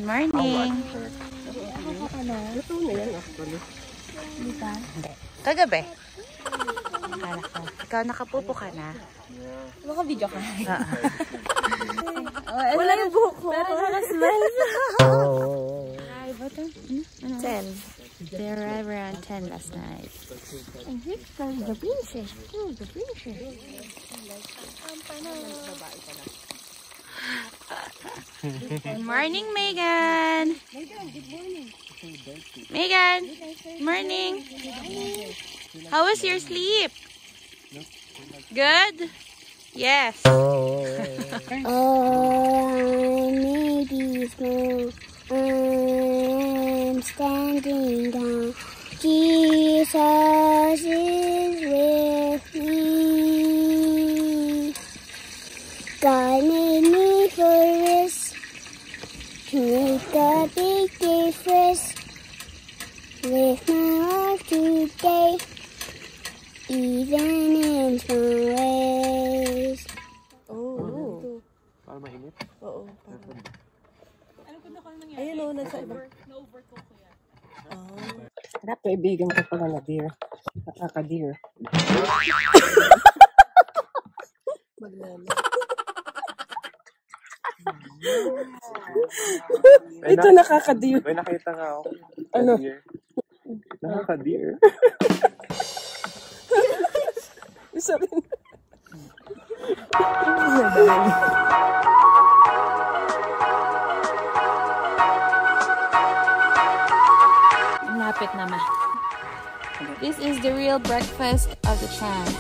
morning. Hindi. Kagabi. Akala ko. Ikaw nakapupo ka na. Naka-video ka. Wala yung buhok ko. Pero nakasmile. Arrived 10. They arrived around 10 last night. And here comes the princess. Oh, the princess. Good morning, Megan. Good morning. Megan, morning. How was your sleep? Good? Yes. Maybe small. I'm standing down. Jesus is with me. God made me for this. Make a big difference. Live my life today, even in small ways. Oh. Para mainit? Oo. Ayun o, nasa iba. Harap kaibigan ko pala na deer. Nakaka-deer. Ito nakaka-deer. May nakita nga ako. Ano? Nakaka-deer. Isa rin. Lapit naman. This is the real breakfast of the champ.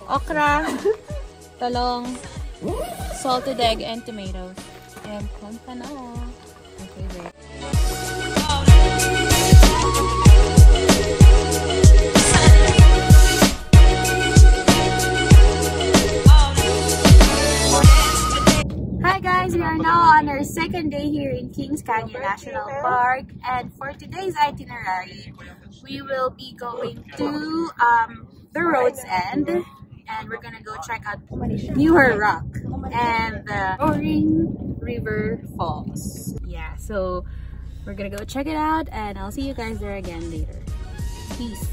Okra, talong, salted egg, and tomatoes. And konta na. My favorite. Hi guys, we are now on our second day here in Kings Canyon National Park, and for today's itinerary, we will be going to the road's end, and we're gonna go check out Newer Rock and the Roaring River Falls. Yeah, so we're gonna go check it out, and I'll see you guys there again later. Peace.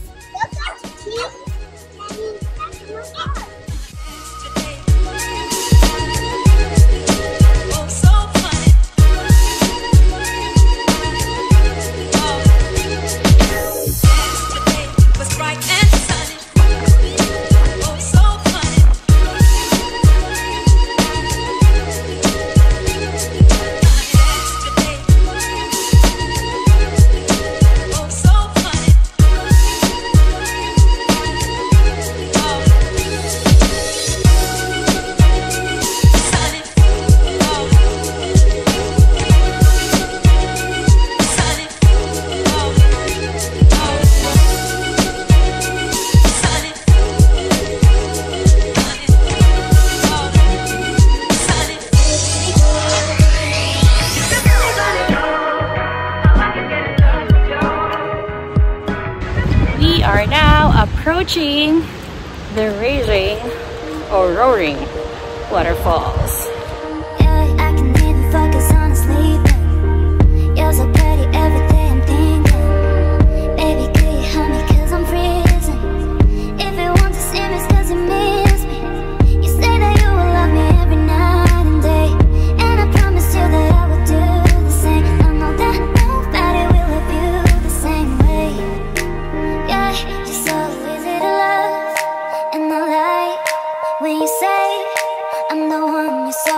We are now approaching the raging or roaring waterfalls. Yeah, I can even focus on sleeping. You're so pretty every day I'm thinking. Baby, could you help me cause I'm freezing? If you want to see me it's cause you miss me. You say that you will love me every night and day, and I promise you that I will do the same. I know that nobody will love you the same way. Yeah, you're so easy to love, and I like when you say I'm the one you say.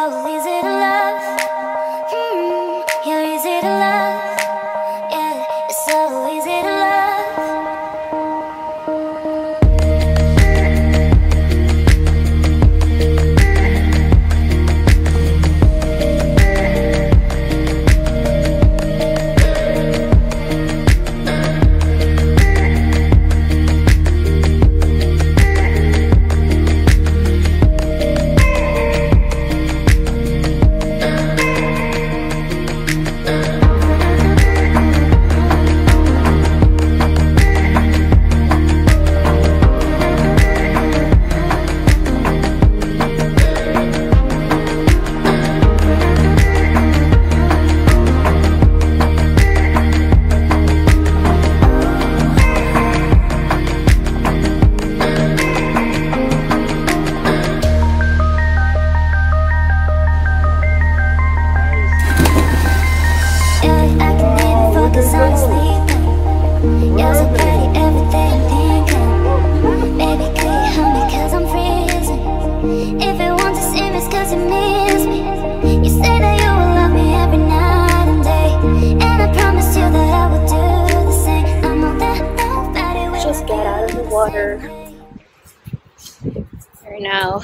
now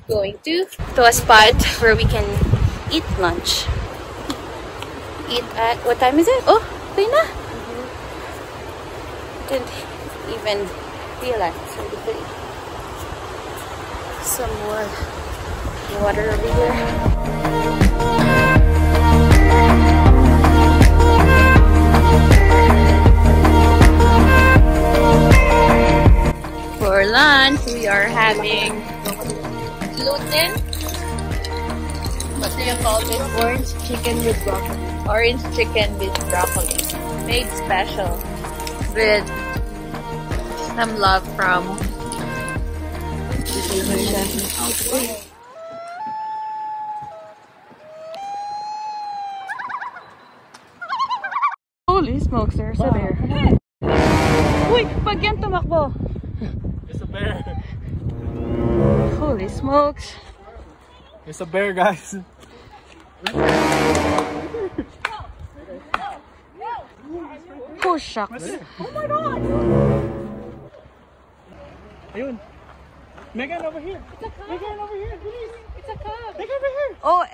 going to a spot where we can eat lunch. Eat at, what time is it? Oh, okay na. Didn't even realize. So we could eat some more water over here. For lunch, we are having gluten. What do you call this? Orange chicken with broccoli. Orange chicken with broccoli. Made special with some love from Holy smokes, there's a bear. Uy, pag yan tumakbo. It's a bear. Holy smokes. It's a bear, guys. Oh, shucks. Oh my god! Ayun. Megan, over here. It's a cub. Megan, over here, please. It's a cub. Megan, over here. Oh,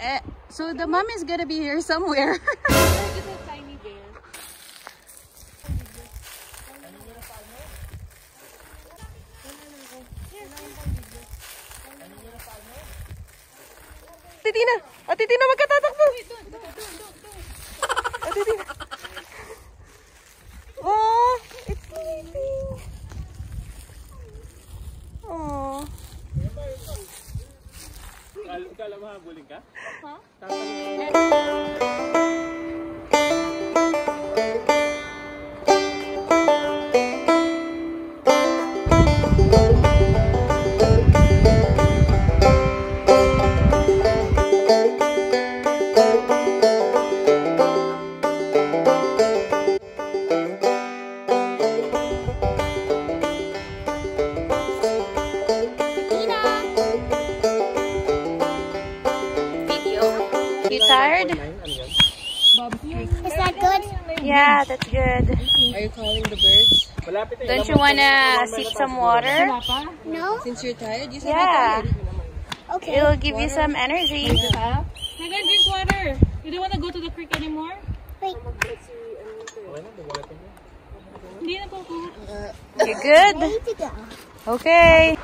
so the mom is gonna be here somewhere. It's a tiny bear. Titina! Ate Tina, magkatatakbo! Ate Tina! Oh, it's sleeping! Oh. Kala mo habulin ka? Huh? You tired? Is that good? Yeah, that's good. Are you calling the birds? Don't you wanna sip some water? No? Since you're tired, you said Yeah. you're tired. Okay. It'll give you some energy. Megan, drink water. You don't want to go to the creek anymore? Wait. Hindi na po. You good? Ready to go. Okay.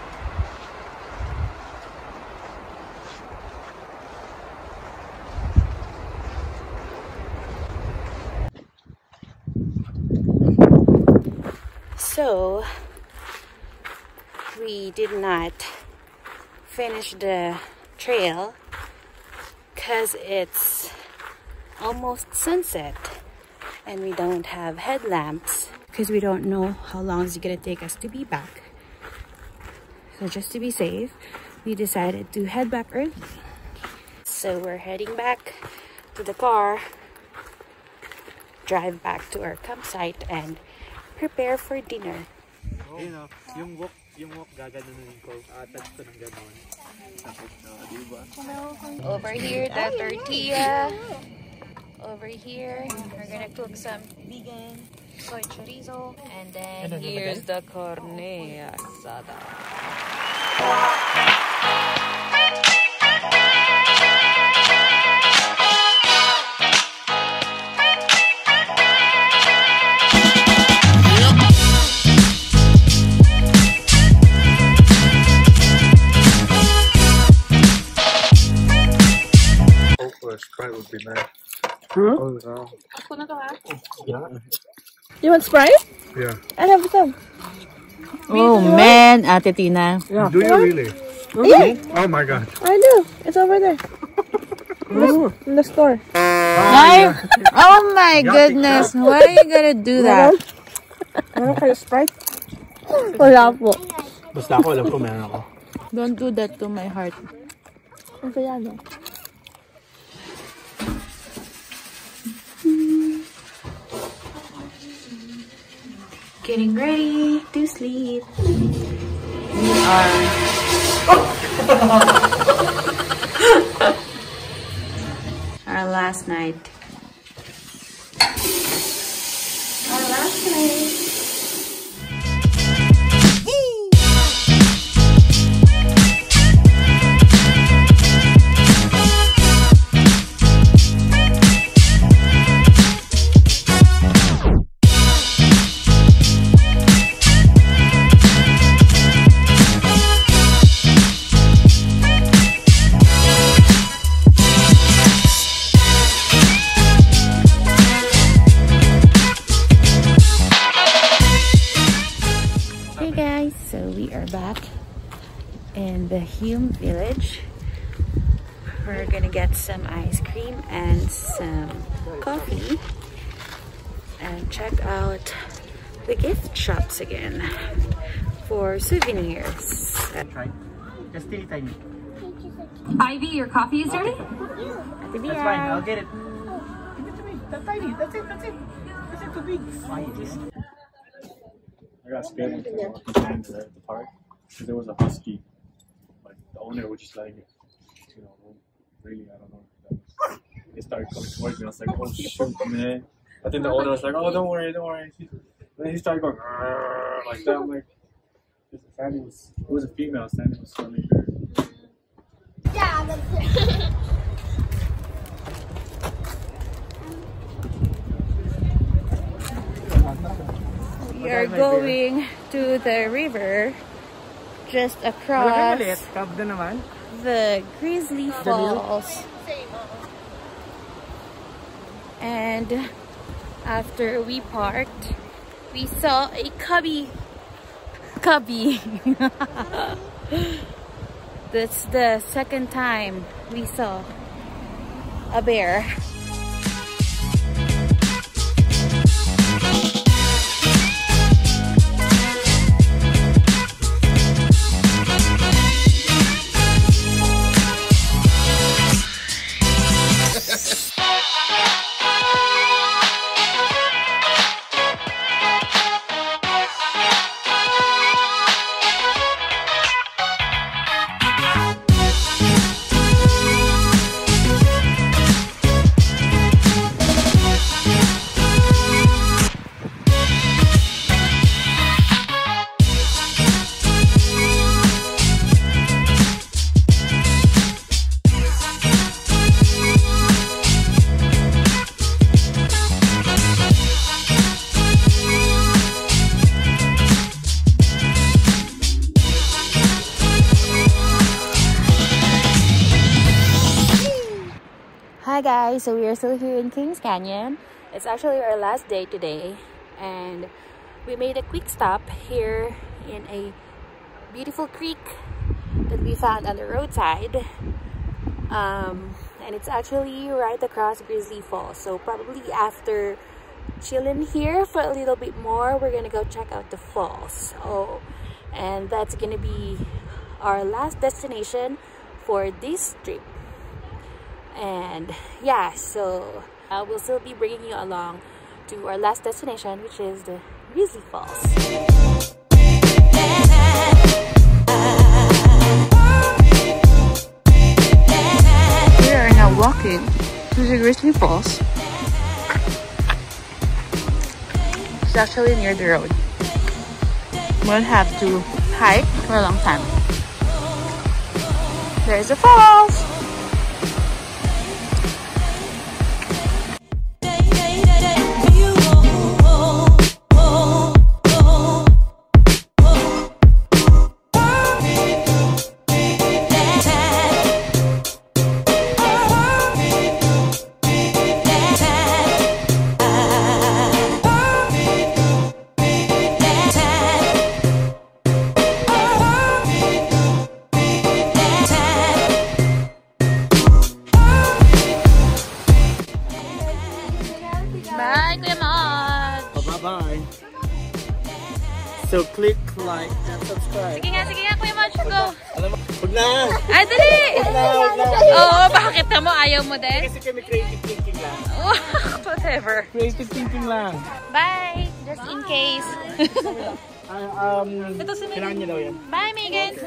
So, we did not finish the trail because it's almost sunset and we don't have headlamps because we don't know how long it's gonna take us to be back. So just to be safe, we decided to head back early. So we're heading back to the car, drive back to our campsite and prepare for dinner. Yung walk gaganunin ko. Attach ko ng ganon. Tapos diba? Over here, the tortilla. Over here, we're gonna cook some vegan soy chorizo. And then here's the carne asada. Sprite would be nice. Hmm? Oh no. Yeah. You want Sprite? Yeah. I have some. Oh man, Ate Tina. Yeah. Do you really? Yeah, Oh my god. I do. It's over there. In the store. Oh my goodness, why are you gonna do that? Meron kayo Sprite? Wala po. Basta ako alam ko meron ako. Don't do that to my heart. Ang saya, no? Getting ready to sleep. We are our last night. Our last night. Hume Village. We're gonna get some ice cream and some coffee and check out the gift shops again for souvenirs. Just teeny tiny. Ivy, your coffee is ready? That's fine, I'll get it. Give it to me. That's tiny. That's it. That's it. That's it too big. I got scared when I was at the park because there was a husky. Like the owner was just letting it, you know, really, I don't know. They started coming towards me. I was like, oh shoot, man. I think the owner was like, oh, don't worry, don't worry. And then he started going like that. I'm like, Sandy was, it was a female. Sandy was swimming her. Yeah, that's it. We are going to the river just across the Grizzly Falls. And after we parked, we saw a cubby. That's the second time we saw a bear. Hi guys, so we are still here in Kings Canyon. It's actually our last day today and we made a quick stop here in a beautiful creek that we found on the roadside, and it's actually right across Grizzly Falls. So probably after chilling here for a little bit more, we're gonna go check out the falls. And that's gonna be our last destination for this trip. And yeah, so we'll still be bringing you along to our last destination, which is the Grizzly Falls. We are now walking to the Grizzly Falls. It's actually near the road. We'll have to hike for a long time. There's the falls! Bye. So click like and subscribe. Sige nga, Kuya Mach, go! Alam mo, huwag na! Ay, dali! Huwag na! Oo, bakit mo? Ayaw mo din? Kasi kami creative thinking lang. Whatever. Creative thinking lang. Bye! Just in case. Kailangan niyo daw yan. Bye, Megan!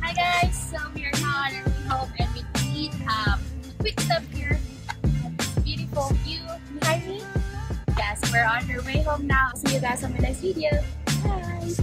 Hi guys! So we are now on our way home and we eat a quick stop here at this beautiful view behind me. Yes, we're on our way home now. See you guys on my next video. Bye!